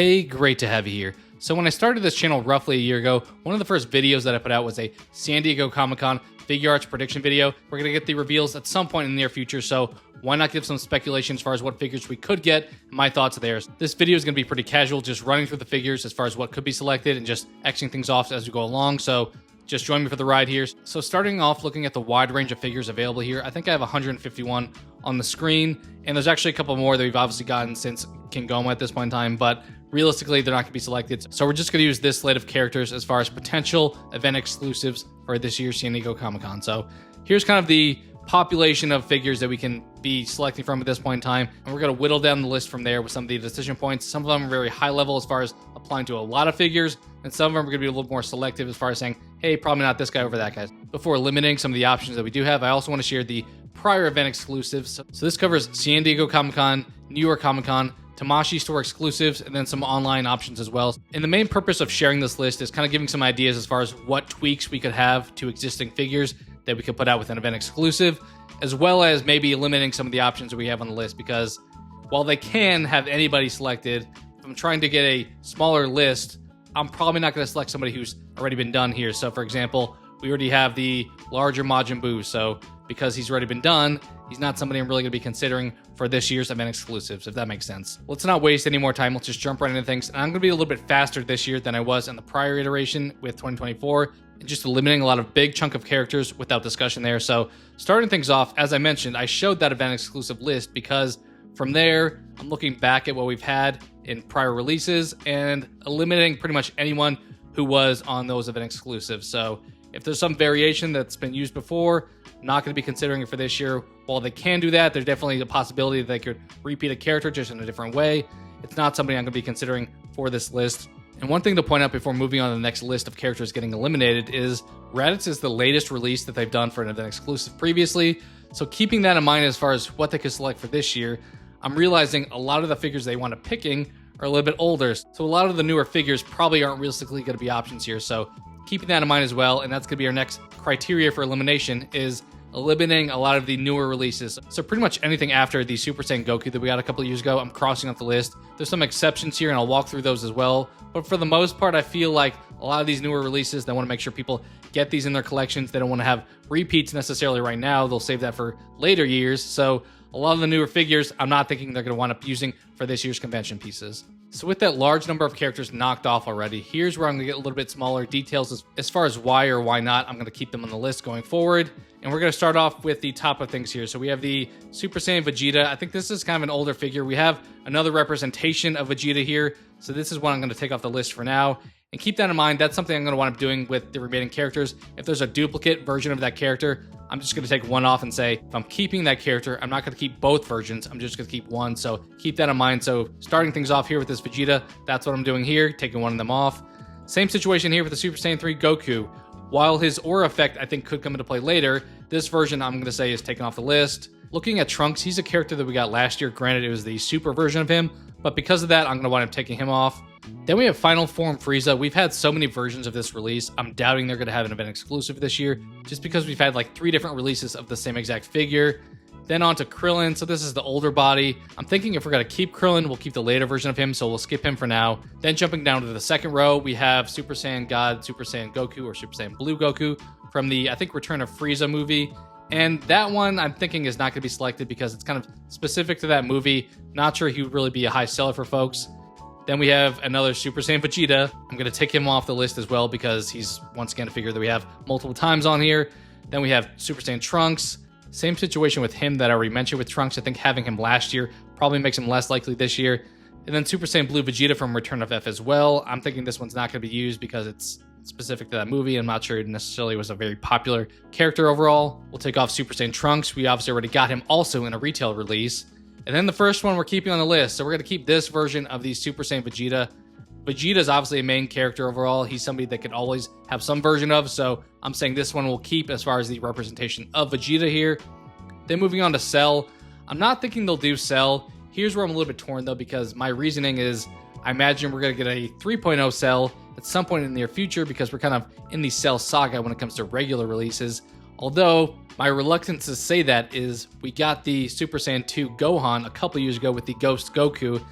Hey, great to have you here. So when I started this channel roughly a year ago, one of the first videos that I put out was a San Diego Comic-Con Figuarts prediction video. We're going to get the reveals at some point in the near future, so why not give some speculation as far as what figures we could get, and my thoughts are theirs. This video is going to be pretty casual, just running through the figures as far as what could be selected and just Xing things off as we go along, so just join me for the ride here. So starting off looking at the wide range of figures available here, I think I have 151 on the screen, and there's actually a couple more that we've obviously gotten since King Goma at this point in time, but realistically, they're not going to be selected. So we're just going to use this slate of characters as far as potential event exclusives for this year's San Diego Comic-Con. So here's kind of the population of figures that we can be selecting from at this point in time, and we're going to whittle down the list from there with some of the decision points. Some of them are very high level as far as applying to a lot of figures, and some of them are going to be a little more selective as far as saying, hey, probably not this guy over that guy. Before limiting some of the options that we do have, I also want to share the prior event exclusives. So this covers San Diego Comic-Con, New York Comic-Con, Tamashii store exclusives, and then some online options as well. And the main purpose of sharing this list is kind of giving some ideas as far as what tweaks we could have to existing figures that we could put out with an event exclusive, as well as maybe eliminating some of the options that we have on the list, because while they can have anybody selected, if I'm trying to get a smaller list, I'm probably not going to select somebody who's already been done here. So for example, we already have the larger Majin Buu, so because he's already been done, he's not somebody I'm really going to be considering for this year's event exclusives, if that makes sense. Let's not waste any more time. Let's just jump right into things. And I'm going to be a little bit faster this year than I was in the prior iteration with 2024, and just eliminating a lot of big chunk of characters without discussion there. So starting things off, as I mentioned, I showed that event exclusive list because from there, I'm looking back at what we've had in prior releases and eliminating pretty much anyone who was on those event exclusives. So if there's some variation that's been used before, I'm not going to be considering it for this year. While they can do that, there's definitely a possibility that they could repeat a character just in a different way. It's not something I'm going to be considering for this list. And one thing to point out before moving on to the next list of characters getting eliminated is Raditz is the latest release that they've done for an event exclusive previously. So keeping that in mind as far as what they could select for this year, I'm realizing a lot of the figures they want to picking are a little bit older. So a lot of the newer figures probably aren't realistically going to be options here. So keeping that in mind as well, and that's going to be our next criteria for elimination, is eliminating a lot of the newer releases. So pretty much anything after the Super Saiyan Goku that we got a couple of years ago, I'm crossing off the list. There's some exceptions here, and I'll walk through those as well. But for the most part, I feel like a lot of these newer releases, they want to make sure people get these in their collections. They don't want to have repeats necessarily right now. They'll save that for later years. So a lot of the newer figures, I'm not thinking they're going to wind up using for this year's convention pieces. So with that large number of characters knocked off already, here's where I'm going to get a little bit smaller details as far as why or why not I'm going to keep them on the list going forward. And we're going to start off with the top of things here. So we have the Super Saiyan Vegeta. I think this is kind of an older figure. We have another representation of Vegeta here. So this is one I'm going to take off the list for now. And keep that in mind. That's something I'm going to wind up doing with the remaining characters. If there's a duplicate version of that character, I'm just going to take one off and say, if I'm keeping that character, I'm not going to keep both versions. I'm just going to keep one. So keep that in mind. So starting things off here with this Vegeta, that's what I'm doing here, taking one of them off. Same situation here with the Super Saiyan 3 Goku. While his aura effect, I think, could come into play later, this version I'm going to say is taken off the list. Looking at Trunks, he's a character that we got last year. Granted, it was the super version of him, but because of that, I'm going to wind up taking him off. Then we have Final Form Frieza. We've had so many versions of this release. I'm doubting they're going to have an event exclusive this year, just because we've had like 3 different releases of the same exact figure. Then on to Krillin. So this is the older body. I'm thinking if we're going to keep Krillin, we'll keep the later version of him, so we'll skip him for now. Then jumping down to the second row, we have Super Saiyan God, Super Saiyan Goku, or Super Saiyan Blue Goku from the, I think, Return of Frieza movie. And that one I'm thinking is not going to be selected because it's kind of specific to that movie. Not sure he would really be a high seller for folks. Then we have another Super Saiyan Vegeta. I'm going to take him off the list as well because he's, once again, a figure that we have multiple times on here. Then we have Super Saiyan Trunks. Same situation with him that I already mentioned with Trunks. I think having him last year probably makes him less likely this year. And then Super Saiyan Blue Vegeta from Return of F as well. I'm thinking this one's not going to be used because it's specific to that movie. I'm not sure it necessarily was a very popular character overall. We'll take off Super Saiyan Trunks. We obviously already got him also in a retail release. And then the first one we're keeping on the list. So we're going to keep this version of the Super Saiyan Vegeta. Vegeta is obviously a main character overall. He's somebody that could always have some version of. So I'm saying this one will keep as far as the representation of Vegeta here. Then moving on to Cell. I'm not thinking they'll do Cell. Here's where I'm a little bit torn though, because my reasoning is I imagine we're going to get a 3.0 Cell at some point in the near future because we're kind of in the Cell saga when it comes to regular releases. Although my reluctance to say that is we got the Super Saiyan 2 Gohan a couple years ago with the Ghost Goku,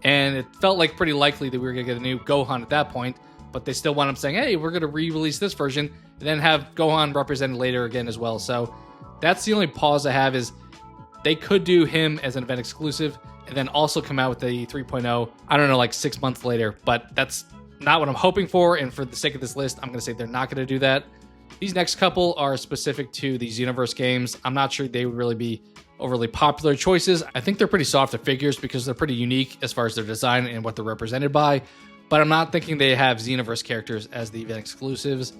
And it felt like pretty likely that we were going to get a new Gohan at that point, but they still wound up saying, hey, we're going to re-release this version and then have Gohan represented later again as well. So that's the only pause I have, is they could do him as an event exclusive and then also come out with the 3.0, I don't know, like 6 months later, but that's not what I'm hoping for. And for the sake of this list, I'm going to say they're not going to do that. These next couple are specific to these Xenoverse games. I'm not sure they would really be overly popular choices. I think they're pretty soft figures because they're pretty unique as far as their design and what they're represented by, but I'm not thinking they have Xenoverse characters as the event exclusives.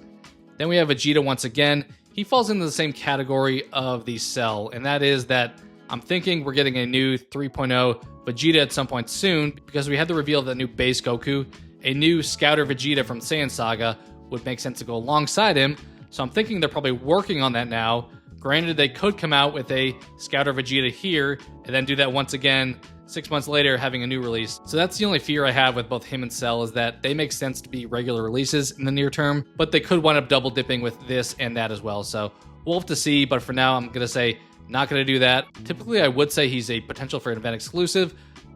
Then we have Vegeta once again. He falls into the same category of the Cell, and that is that I'm thinking we're getting a new 3.0 Vegeta at some point soon, because we had the reveal of the new base Goku. A new Scouter Vegeta from Saiyan Saga would make sense to go alongside him, so I'm thinking they're probably working on that now. Granted, they could come out with a Scouter Vegeta here and then do that once again 6 months later, having a new release. So that's the only fear I have with both him and Cell, is that they make sense to be regular releases in the near term, but they could wind up double dipping with this and that as well. So we'll have to see, but for now, I'm going to say not going to do that. Typically, I would say he's a potential for an event exclusive,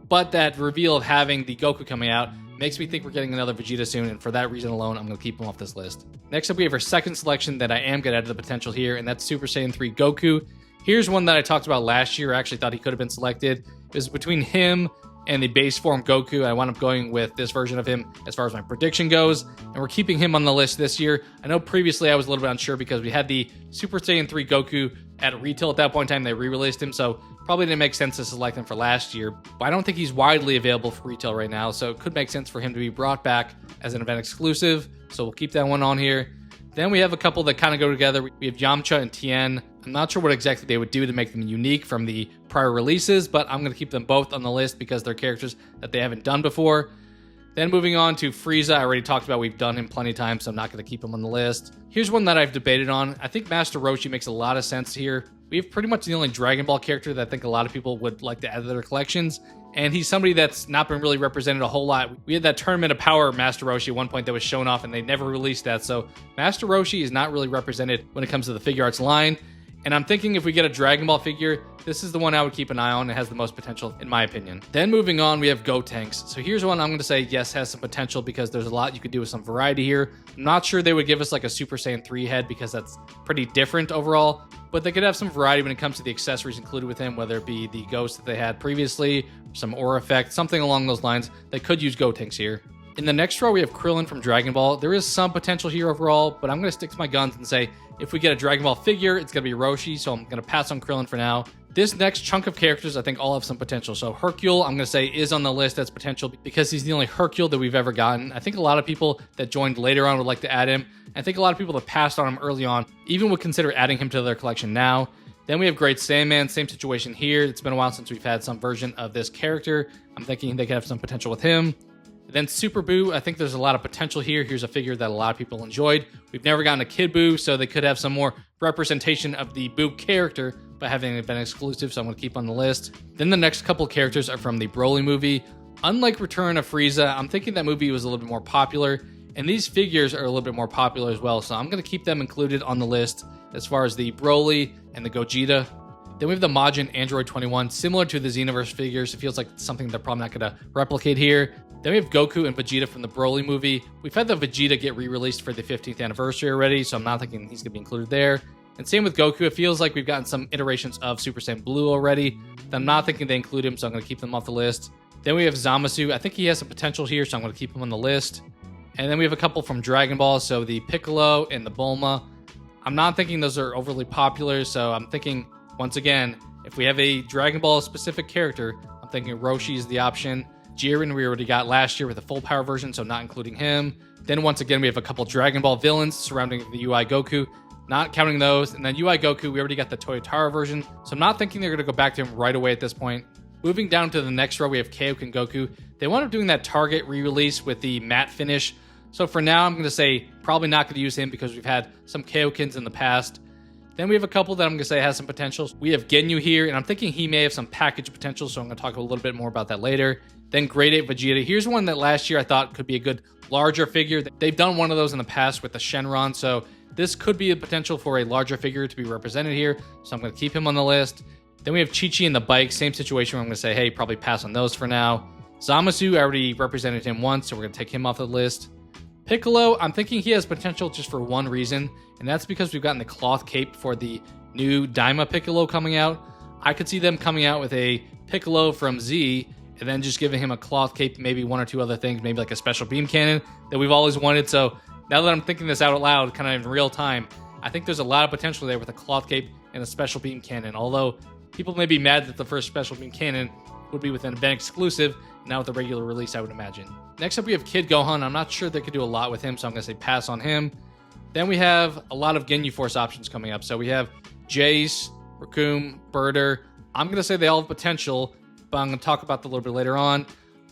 but that reveal of having the Goku coming out makes me think we're getting another Vegeta soon, and for that reason alone, I'm going to keep him off this list. Next up, we have our second selection that I am going to add to the potential here, and that's Super Saiyan 3 Goku. Here's one that I talked about last year. I actually thought he could have been selected. It was between him and the base form Goku. I wound up going with this version of him as far as my prediction goes, and we're keeping him on the list this year. I know previously I was a little bit unsure because we had the Super Saiyan 3 Goku at retail at that point in time. They re-released him, so probably didn't make sense to select him for last year. But I don't think he's widely available for retail right now, so it could make sense for him to be brought back as an event exclusive. So we'll keep that one on here. Then we have a couple that kind of go together. We have Yamcha and Tien. I'm not sure what exactly they would do to make them unique from the prior releases, but I'm going to keep them both on the list because they're characters that they haven't done before. Then moving on to Frieza, I already talked about, we've done him plenty of times, so I'm not going to keep him on the list. Here's one that I've debated on. I think Master Roshi makes a lot of sense here. We have pretty much the only Dragon Ball character that I think a lot of people would like to add to their collections, and he's somebody that's not been really represented a whole lot. We had that Tournament of Power Master Roshi at one point that was shown off, and they never released that, so Master Roshi is not really represented when it comes to the Figuarts line. And I'm thinking if we get a Dragon Ball figure, this is the one I would keep an eye on. It has the most potential, in my opinion. Then moving on, we have Gotenks. So here's one I'm going to say, yes, has some potential because there's a lot you could do with some variety here. I'm not sure they would give us like a Super Saiyan 3 head because that's pretty different overall. But they could have some variety when it comes to the accessories included with him, whether it be the ghost that they had previously, some aura effect, something along those lines. They could use Gotenks here. In the next row, we have Krillin from Dragon Ball. There is some potential here overall, but I'm going to stick to my guns and say if we get a Dragon Ball figure, it's going to be Roshi, so I'm going to pass on Krillin for now. This next chunk of characters, I think all have some potential. So Hercule, I'm going to say, is on the list as potential because he's the only Hercule that we've ever gotten. I think a lot of people that joined later on would like to add him. I think a lot of people that passed on him early on even would consider adding him to their collection now. Then we have Great Sandman, same situation here. It's been a while since we've had some version of this character. I'm thinking they could have some potential with him. Then Super Buu, I think there's a lot of potential here. Here's a figure that a lot of people enjoyed. We've never gotten a Kid Buu, so they could have some more representation of the Buu character by having it been exclusive, so I'm going to keep on the list. Then the next couple characters are from the Broly movie. Unlike Return of Frieza, I'm thinking that movie was a little bit more popular, and these figures are a little bit more popular as well, so I'm going to keep them included on the list as far as the Broly and the Gogeta. Then we have the Majin Android 21, similar to the Xenoverse figures. It feels like something they're probably not going to replicate here. Then we have Goku and Vegeta from the Broly movie. We've had the Vegeta get re-released for the 15th anniversary already, so I'm not thinking he's going to be included there. And same with Goku. It feels like we've gotten some iterations of Super Saiyan Blue already. I'm not thinking they include him, so I'm going to keep them off the list. Then we have Zamasu. I think he has some potential here, so I'm going to keep him on the list. And then we have a couple from Dragon Ball, so the Piccolo and the Bulma. I'm not thinking those are overly popular, so I'm thinking, once again, if we have a Dragon Ball specific character, I'm thinking Roshi is the option. Jiren we already got last year with a full power version, so not including him. Then once again, we have a couple Dragon Ball villains surrounding the UI Goku, not counting those. And then UI Goku, we already got the Toyotaro version, so I'm not thinking they're going to go back to him right away at this point. Moving down to the next row, we have Kaioken Goku. They wound up doing that Target re-release with the matte finish. So for now, I'm going to say probably not going to use him because we've had some Kaiokens in the past. Then we have a couple that I'm going to say has some potential. We have Ginyu here, and I'm thinking he may have some package potential, so I'm going to talk a little bit more about that later. Then Grade 8 Vegeta. Here's one that last year I thought could be a good larger figure. They've done one of those in the past with the Shenron, so this could be a potential for a larger figure to be represented here, so I'm going to keep him on the list. Then we have Chi-Chi and the Bike. Same situation where I'm going to say, hey, probably pass on those for now. Zamasu, I already represented him once, so we're going to take him off the list. Piccolo, I'm thinking he has potential just for one reason, and that's because we've gotten the cloth cape for the new Daima Piccolo coming out. I could see them coming out with a Piccolo from Z, and then just giving him a cloth cape, maybe one or two other things, maybe like a special beam cannon that we've always wanted. So now that I'm thinking this out loud, kind of in real time, I think there's a lot of potential there with a cloth cape and a special beam cannon. Although people may be mad that the first special beam cannon would be with an event exclusive, not with a regular release, I would imagine. Next up, we have Kid Gohan. I'm not sure they could do a lot with him, so I'm going to say pass on him. Then we have a lot of Ginyu Force options coming up. So we have Jace, Raccoon, Birder. I'm going to say they all have potential, but I'm going to talk about that a little bit later on.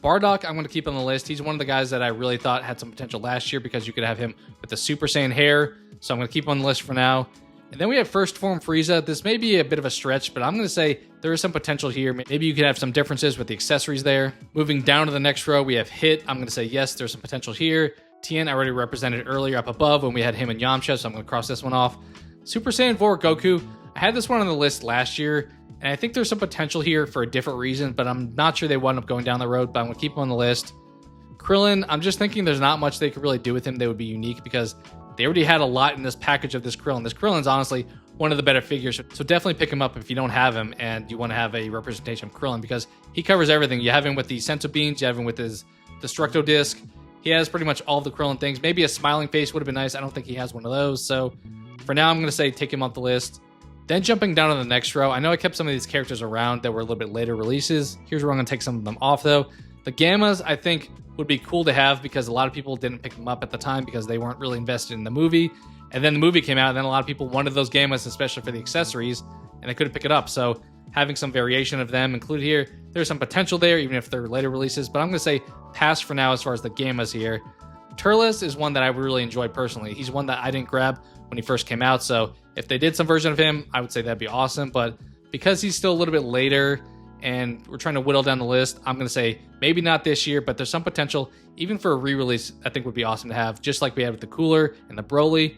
Bardock, I'm going to keep on the list. He's one of the guys that I really thought had some potential last year because you could have him with the Super Saiyan hair. So I'm going to keep on the list for now. And then we have First Form Frieza. This may be a bit of a stretch, but I'm going to say there is some potential here. Maybe you could have some differences with the accessories there. Moving down to the next row, we have Hit. I'm going to say yes, there's some potential here. Tien, I already represented earlier up above when we had him and Yamcha, so I'm going to cross this one off. Super Saiyan 4 Goku. I had this one on the list last year, and I think there's some potential here for a different reason, but I'm not sure they wound up going down the road, but I'm going to keep him on the list. Krillin, I'm just thinking there's not much they could really do with him that would be unique because they already had a lot in this package of this Krillin. This Krillin's honestly one of the better figures, so definitely pick him up if you don't have him and you want to have a representation of Krillin because he covers everything. You have him with the Senzu Beans, you have him with his Destructo Disc. He has pretty much all of the Krillin things. Maybe a smiling face would have been nice. I don't think he has one of those, so for now I'm going to say take him off the list. Then jumping down to the next row, I know I kept some of these characters around that were a little bit later releases. Here's where I'm going to take some of them off, though. The Gammas, I think, would be cool to have because a lot of people didn't pick them up at the time because they weren't really invested in the movie. And then the movie came out, and then a lot of people wanted those Gammas, especially for the accessories, and they couldn't pick it up. So having some variation of them included here, there's some potential there, even if they're later releases. But I'm going to say pass for now as far as the Gammas here. Turles is one that I really enjoyed personally. He's one that I didn't grab when he first came out, so if they did some version of him, I would say that'd be awesome. But because he's still a little bit later and we're trying to whittle down the list, I'm going to say maybe not this year, but there's some potential even for a re-release. I think would be awesome to have, just like we had with the Cooler and the Broly.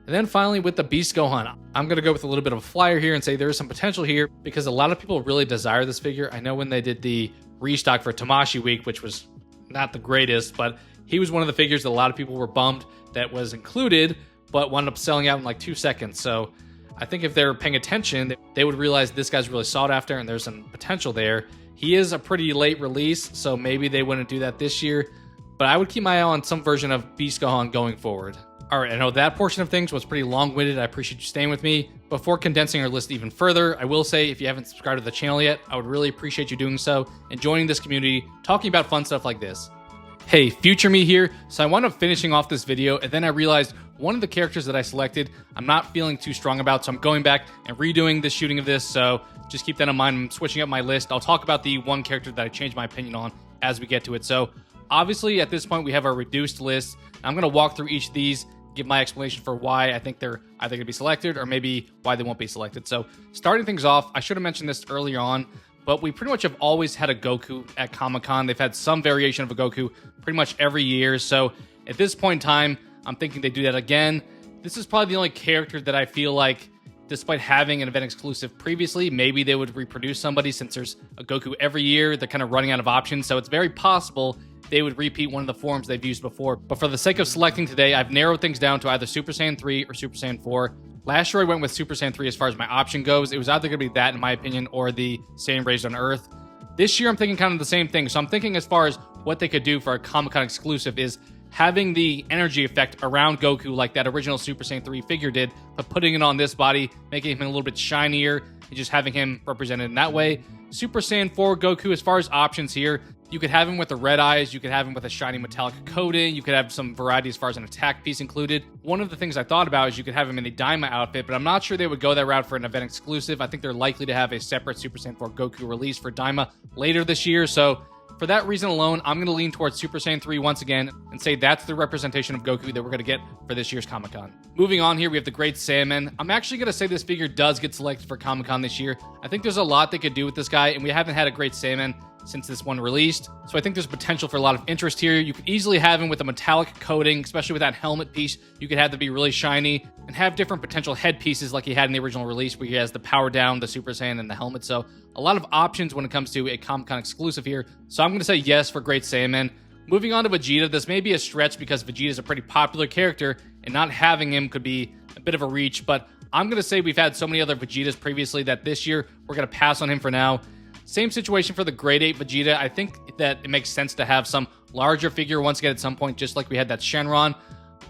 And then finally with the Beast Gohan, I'm going to go with a little bit of a flyer here and say there is some potential here because a lot of people really desire this figure. I know when they did the restock for Tamashii Week, which was not the greatest, but he was one of the figures that a lot of people were bummed that was included, but wound up selling out in like 2 seconds. So I think if they're paying attention, they would realize this guy's really sought after and there's some potential there. He is a pretty late release, so maybe they wouldn't do that this year, but I would keep my eye on some version of Beast Gohan going forward. All right, I know that portion of things was pretty long-winded. I appreciate you staying with me. Before condensing our list even further, I will say if you haven't subscribed to the channel yet, I would really appreciate you doing so and joining this community, talking about fun stuff like this. Hey, future me here. So I wound up finishing off this video and then I realized one of the characters that I selected, I'm not feeling too strong about. So I'm going back and redoing the shooting of this. So just keep that in mind. I'm switching up my list. I'll talk about the one character that I changed my opinion on as we get to it. So obviously at this point we have our reduced list. I'm going to walk through each of these, give my explanation for why I think they're either going to be selected or maybe why they won't be selected. So starting things off, I should have mentioned this earlier on, but we pretty much have always had a Goku at Comic-Con. They've had some variation of a Goku pretty much every year. So at this point in time, I'm thinking they do that again. This is probably the only character that I feel like, despite having an event exclusive previously, maybe they would reproduce somebody since there's a Goku every year. They're kind of running out of options. So it's very possible they would repeat one of the forms they've used before. But for the sake of selecting today, I've narrowed things down to either Super Saiyan 3 or Super Saiyan 4. Last year I went with Super Saiyan 3 as far as my option goes. It was either going to be that, in my opinion, or the Saiyan Raised on Earth. This year I'm thinking kind of the same thing. So I'm thinking as far as what they could do for a Comic-Con exclusive is having the energy effect around Goku like that original Super Saiyan 3 figure did, but putting it on this body, making him a little bit shinier, and just having him represented in that way. Super Saiyan 4 Goku, as far as options here, you could have him with the red eyes, you could have him with a shiny metallic coating, you could have some variety as far as an attack piece included. One of the things I thought about is you could have him in the Daima outfit, but I'm not sure they would go that route for an event exclusive. I think they're likely to have a separate Super Saiyan 4 Goku release for Daima later this year, so for that reason alone, I'm going to lean towards Super Saiyan 3 once again and say that's the representation of Goku that we're going to get for this year's Comic-Con. Moving on here, we have the Great Saiyaman. I'm actually going to say this figure does get selected for Comic-Con this year. I think there's a lot they could do with this guy, and we haven't had a Great Saiyaman since this one released. So I think there's potential for a lot of interest here. You could easily have him with a metallic coating, especially with that helmet piece. You could have to be really shiny and have different potential headpieces like he had in the original release, where he has the power down, the Super Saiyan, and the helmet. So a lot of options when it comes to a Comic-Con exclusive here. So I'm going to say yes for Great Saiyaman. Moving on to Vegeta, this may be a stretch because Vegeta is a pretty popular character, and not having him could be a bit of a reach, but I'm going to say we've had so many other Vegetas previously that this year we're going to pass on him for now. Same situation for the Grade 8 Vegeta. I think that it makes sense to have some larger figure once again at some point, just like we had that Shenron,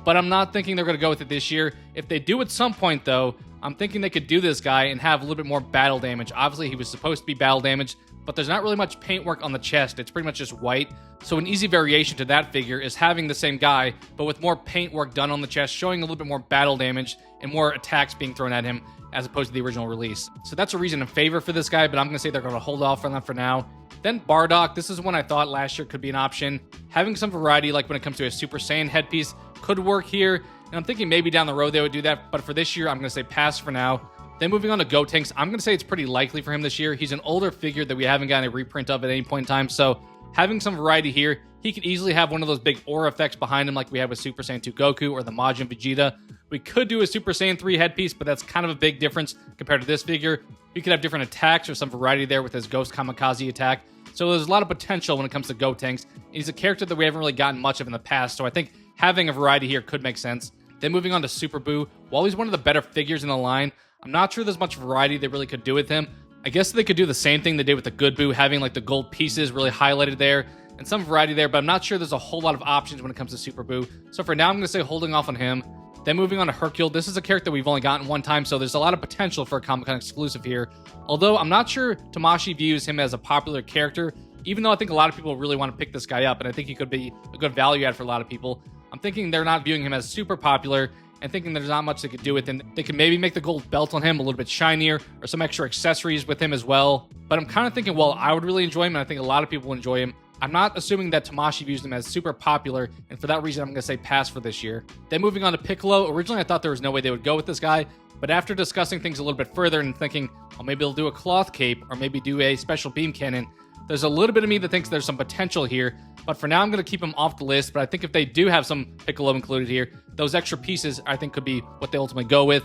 but I'm not thinking they're going to go with it this year. If they do at some point, though, I'm thinking they could do this guy and have a little bit more battle damage. Obviously, he was supposed to be battle damage, but there's not really much paintwork on the chest. It's pretty much just white. So an easy variation to that figure is having the same guy, but with more paintwork done on the chest, showing a little bit more battle damage and more attacks being thrown at him as opposed to the original release. So that's a reason in favor for this guy, but I'm going to say they're going to hold off on that for now. Then Bardock, this is one I thought last year could be an option. Having some variety, like when it comes to a Super Saiyan headpiece, could work here. And I'm thinking maybe down the road they would do that, but for this year, I'm going to say pass for now. Then moving on to Gotenks, I'm going to say it's pretty likely for him this year. He's an older figure that we haven't gotten a reprint of at any point in time, so having some variety here, he could easily have one of those big aura effects behind him like we had with Super Saiyan 2 Goku or the Majin Vegeta. We could do a Super Saiyan 3 headpiece, but that's kind of a big difference compared to this figure. We could have different attacks or some variety there with his Ghost Kamikaze attack. So there's a lot of potential when it comes to Gotenks. He's a character that we haven't really gotten much of in the past, so I think having a variety here could make sense. Then moving on to Super Buu, while he's one of the better figures in the line, I'm not sure there's much variety they really could do with him. I guess they could do the same thing they did with the Good Buu, having like the gold pieces really highlighted there, and some variety there, but I'm not sure there's a whole lot of options when it comes to Super Buu. So for now, I'm going to say holding off on him. Then moving on to Hercule, this is a character we've only gotten one time, so there's a lot of potential for a Comic-Con exclusive here. Although I'm not sure Tamashii views him as a popular character, even though I think a lot of people really want to pick this guy up, and I think he could be a good value add for a lot of people. I'm thinking they're not viewing him as super popular, and thinking there's not much they could do with him. They could maybe make the gold belt on him a little bit shinier, or some extra accessories with him as well. But I'm kind of thinking, well, I would really enjoy him, and I think a lot of people enjoy him. I'm not assuming that Tamashii views him as super popular, and for that reason, I'm going to say pass for this year. Then moving on to Piccolo, originally I thought there was no way they would go with this guy, but after discussing things a little bit further and thinking, well, maybe they'll do a cloth cape, or maybe do a special beam cannon, there's a little bit of me that thinks there's some potential here, but for now I'm going to keep him off the list. But I think if they do have some Piccolo included here, those extra pieces I think could be what they ultimately go with.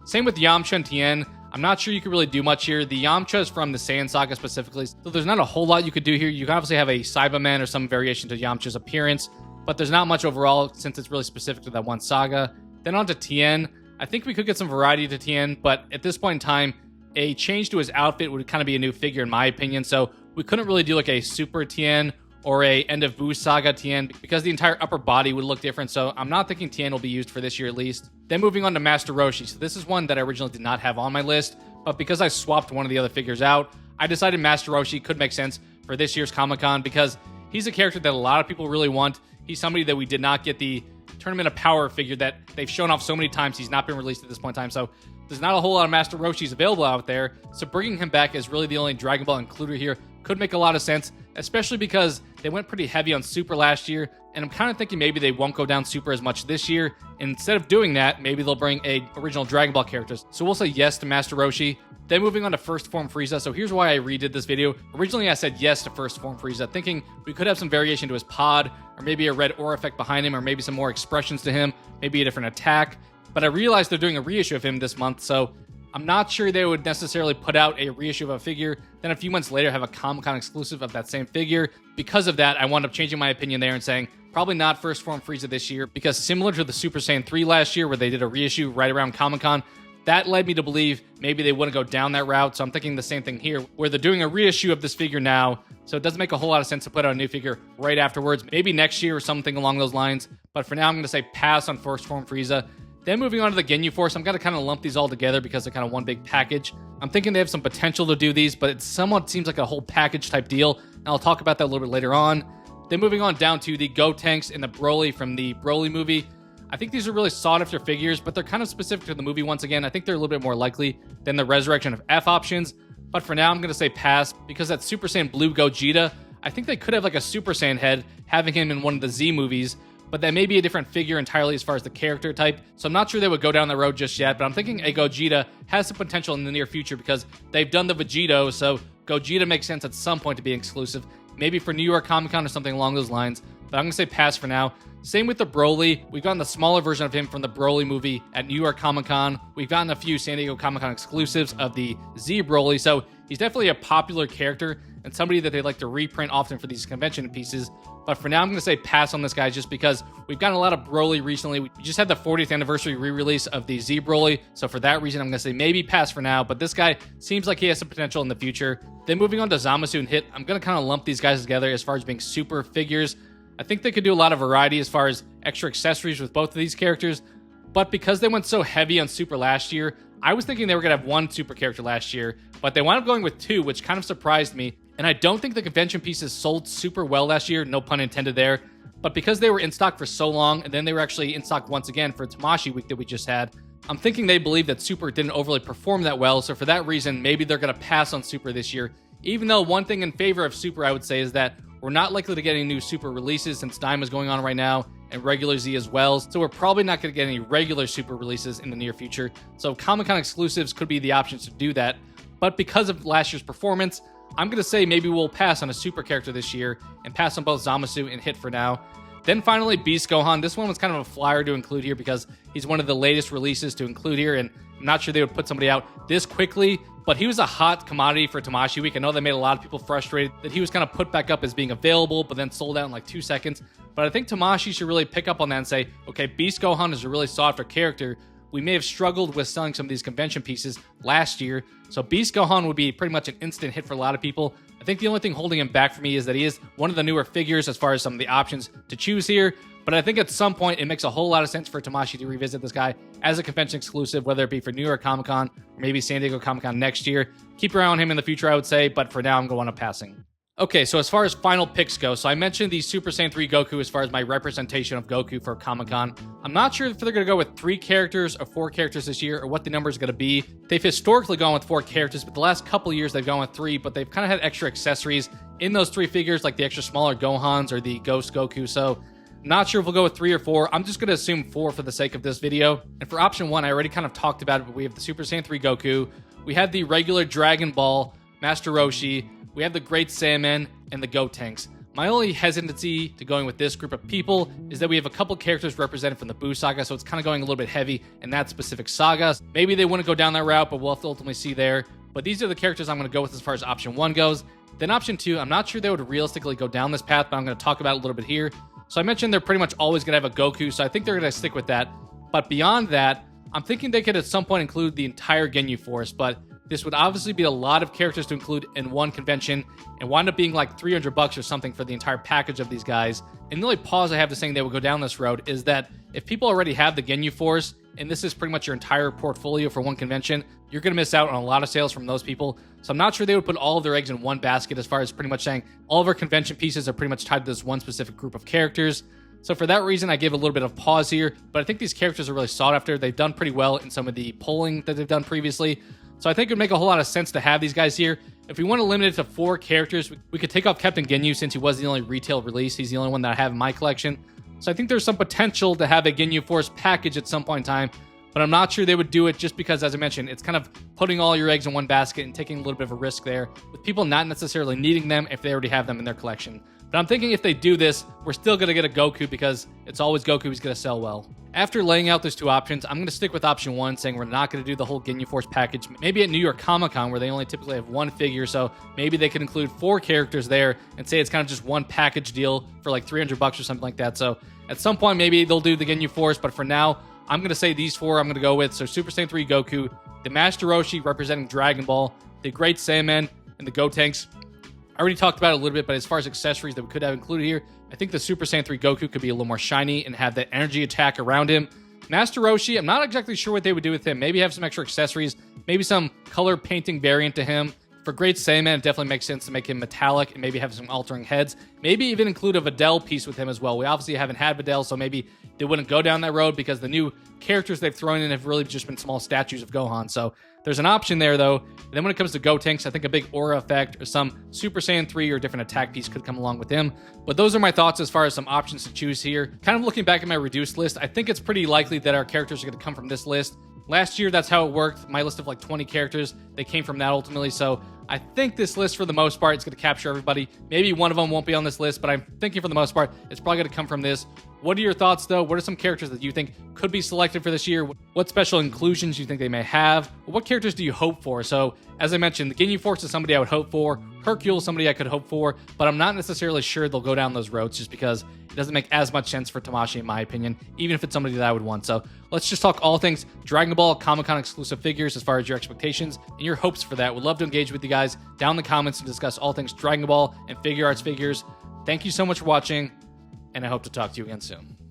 Same with Yamcha and Tien. I'm not sure you could really do much here. The Yamcha is from the Saiyan Saga specifically, so there's not a whole lot you could do here. You can obviously have a Cyberman or some variation to Yamcha's appearance, but there's not much overall since it's really specific to that one saga. Then on to Tien. I think we could get some variety to Tien, but at this point in time, a change to his outfit would kind of be a new figure in my opinion, so we couldn't really do like a Super Tien or a End of Buu Saga Tien because the entire upper body would look different, so I'm not thinking Tien will be used for this year at least. Then moving on to Master Roshi. So this is one that I originally did not have on my list, but because I swapped one of the other figures out, I decided Master Roshi could make sense for this year's Comic-Con because he's a character that a lot of people really want. He's somebody that we did not get the Tournament of Power figure that they've shown off so many times. He's not been released at this point in time, so there's not a whole lot of Master Roshis available out there, so bringing him back as really the only Dragon Ball includer here could make a lot of sense, especially because they went pretty heavy on Super last year, and I'm kind of thinking maybe they won't go down Super as much this year, and instead of doing that, maybe they'll bring original Dragon Ball characters. So we'll say yes to Master Roshi. Then moving on to First Form Frieza. So here's why I redid this video. Originally I said yes to First Form Frieza, thinking we could have some variation to his pod, or maybe a red aura effect behind him, or maybe some more expressions to him, maybe a different attack. But I realized they're doing a reissue of him this month, so I'm not sure they would necessarily put out a reissue of a figure, then a few months later have a Comic-Con exclusive of that same figure. Because of that, I wound up changing my opinion there and saying probably not First Form Frieza this year, because similar to the Super Saiyan 3 last year where they did a reissue right around Comic-Con, that led me to believe maybe they wouldn't go down that route. So I'm thinking the same thing here, where they're doing a reissue of this figure now, so it doesn't make a whole lot of sense to put out a new figure right afterwards, maybe next year or something along those lines. But for now, I'm going to say pass on First Form Frieza. Then moving on to the Ginyu Force, I'm going to kind of lump these all together because they're kind of one big package. I'm thinking they have some potential to do these, but it somewhat seems like a whole package type deal, and I'll talk about that a little bit later on. Then moving on down to the Gotenks and the Broly from the Broly movie. I think these are really sought-after figures, but they're kind of specific to the movie once again. I think they're a little bit more likely than the Resurrection of F options, but for now I'm going to say pass, because that Super Saiyan Blue Gogeta, I think they could have like a Super Saiyan head, having him in one of the Z movies, but that may be a different figure entirely as far as the character type, so I'm not sure they would go down the road just yet, but I'm thinking a Gogeta has some potential in the near future because they've done the Vegito, so Gogeta makes sense at some point to be exclusive, maybe for New York Comic Con or something along those lines, but I'm going to say pass for now. Same with the Broly. We've gotten the smaller version of him from the Broly movie at New York Comic Con. We've gotten a few San Diego Comic Con exclusives of the Z Broly, so he's definitely a popular character and somebody that they like to reprint often for these convention pieces. But for now, I'm going to say pass on this guy just because we've gotten a lot of Broly recently. We just had the 40th anniversary re-release of the Z Broly, so for that reason, I'm going to say maybe pass for now. But this guy seems like he has some potential in the future. Then moving on to Zamasu and Hit, I'm going to kind of lump these guys together as far as being super figures. I think they could do a lot of variety as far as extra accessories with both of these characters, but because they went so heavy on Super last year, I was thinking they were going to have one Super character last year, but they wound up going with two, which kind of surprised me, and I don't think the convention pieces sold super well last year, no pun intended there, but because they were in stock for so long, and then they were actually in stock once again for Tamashii Week that we just had, I'm thinking they believe that Super didn't overly perform that well, so for that reason, maybe they're going to pass on Super this year, even though one thing in favor of Super, I would say, is that we're not likely to get any new Super releases since Dime is going on right now, and regular Z as well, so we're probably not going to get any regular Super releases in the near future. So Comic-Con exclusives could be the options to do that, but because of last year's performance, I'm going to say maybe we'll pass on a Super character this year, and pass on both Zamasu and Hit for now. Then finally, Beast Gohan. This one was kind of a flyer to include here because he's one of the latest releases to include here, and I'm not sure they would put somebody out this quickly, but he was a hot commodity for Tamashii Week. I know that made a lot of people frustrated that he was kind of put back up as being available, but then sold out in like 2 seconds. But I think Tamashii should really pick up on that and say, okay, Beast Gohan is a really sought after character. We may have struggled with selling some of these convention pieces last year, so Beast Gohan would be pretty much an instant hit for a lot of people. I think the only thing holding him back for me is that he is one of the newer figures as far as some of the options to choose here. But I think at some point it makes a whole lot of sense for Tamashii to revisit this guy as a convention exclusive, whether it be for New York Comic Con or maybe San Diego Comic Con next year. Keep your eye on him in the future, I would say, but for now I'm going on passing. Okay, so as far as final picks go, so I mentioned the Super Saiyan 3 Goku as far as my representation of Goku for Comic Con. I'm not sure if they're going to go with 3 characters or 4 characters this year or what the number is going to be. They've historically gone with 4 characters, but the last couple of years they've gone with 3, but they've kind of had extra accessories in those 3 figures, like the extra smaller Gohans or the Ghost Goku, so not sure if we'll go with 3 or 4. I'm just going to assume 4 for the sake of this video. And for option 1, I already kind of talked about it, but we have the Super Saiyan 3 Goku. We have the regular Dragon Ball, Master Roshi. We have the Great Saiyaman and the Gotenks. My only hesitancy to going with this group of people is that we have a couple characters represented from the Buu saga, so it's kind of going a little bit heavy in that specific saga. Maybe they wouldn't go down that route, but we'll have to ultimately see there. But these are the characters I'm going to go with as far as option 1 goes. Then option 2, I'm not sure they would realistically go down this path, but I'm going to talk about it a little bit here. So I mentioned they're pretty much always going to have a Goku, so I think they're going to stick with that. But beyond that, I'm thinking they could at some point include the entire Ginyu Force, but this would obviously be a lot of characters to include in one convention and wind up being like $300 or something for the entire package of these guys. And the only pause I have to saying they would go down this road is that if people already have the Ginyu Force, and this is pretty much your entire portfolio for one convention, you're going to miss out on a lot of sales from those people. So I'm not sure they would put all of their eggs in one basket as far as pretty much saying all of our convention pieces are pretty much tied to this one specific group of characters. So for that reason, I gave a little bit of pause here, but I think these characters are really sought after. They've done pretty well in some of the polling that they've done previously. So I think it would make a whole lot of sense to have these guys here. If we want to limit it to 4 characters, we could take off Captain Ginyu since he was the only retail release. He's the only one that I have in my collection. So I think there's some potential to have a Ginyu Force package at some point in time, but I'm not sure they would do it just because, as I mentioned, it's kind of putting all your eggs in one basket and taking a little bit of a risk there with people not necessarily needing them if they already have them in their collection. But I'm thinking if they do this, we're still going to get a Goku because it's always Goku who's going to sell well. After laying out those 2 options, I'm going to stick with option 1, saying we're not going to do the whole Ginyu Force package. Maybe at New York Comic Con, where they only typically have 1 figure, so maybe they could include 4 characters there and say it's kind of just one package deal for like $300 or something like that. So at some point, maybe they'll do the Ginyu Force, but for now, I'm going to say these 4 I'm going to go with. So Super Saiyan 3 Goku, the Master Roshi representing Dragon Ball, the Great Saiyaman, and the Gotenks. I already talked about it a little bit, but as far as accessories that we could have included here, I think the Super Saiyan 3 Goku could be a little more shiny and have that energy attack around him. Master Roshi, I'm not exactly sure what they would do with him. Maybe have some extra accessories, maybe some color painting variant to him. For Great Saiyaman, it definitely makes sense to make him metallic and maybe have some altering heads. Maybe even include a Videl piece with him as well. We obviously haven't had Videl, so maybe they wouldn't go down that road because the new characters they've thrown in have really just been small statues of Gohan. So there's an option there, though. And then when it comes to Gotenks, I think a big aura effect or some Super Saiyan 3 or different attack piece could come along with him. But those are my thoughts as far as some options to choose here. Kind of looking back at my reduced list, I think it's pretty likely that our characters are going to come from this list. Last year, that's how it worked. My list of like 20 characters, they came from that ultimately. So I think this list, for the most part, is going to capture everybody. Maybe one of them won't be on this list, but I'm thinking for the most part, it's probably going to come from this. What are your thoughts, though? What are some characters that you think could be selected for this year? What special inclusions do you think they may have? What characters do you hope for? So, as I mentioned, the Ginyu Force is somebody I would hope for. Hercule is somebody I could hope for, but I'm not necessarily sure they'll go down those roads just because it doesn't make as much sense for Tamashii, in my opinion, even if it's somebody that I would want. So let's just talk all things Dragon Ball Comic-Con exclusive figures as far as your expectations and your hopes for that. Would love to engage with you guys down in the comments and discuss all things Dragon Ball and Figuarts figures. Thank you so much for watching, and I hope to talk to you again soon.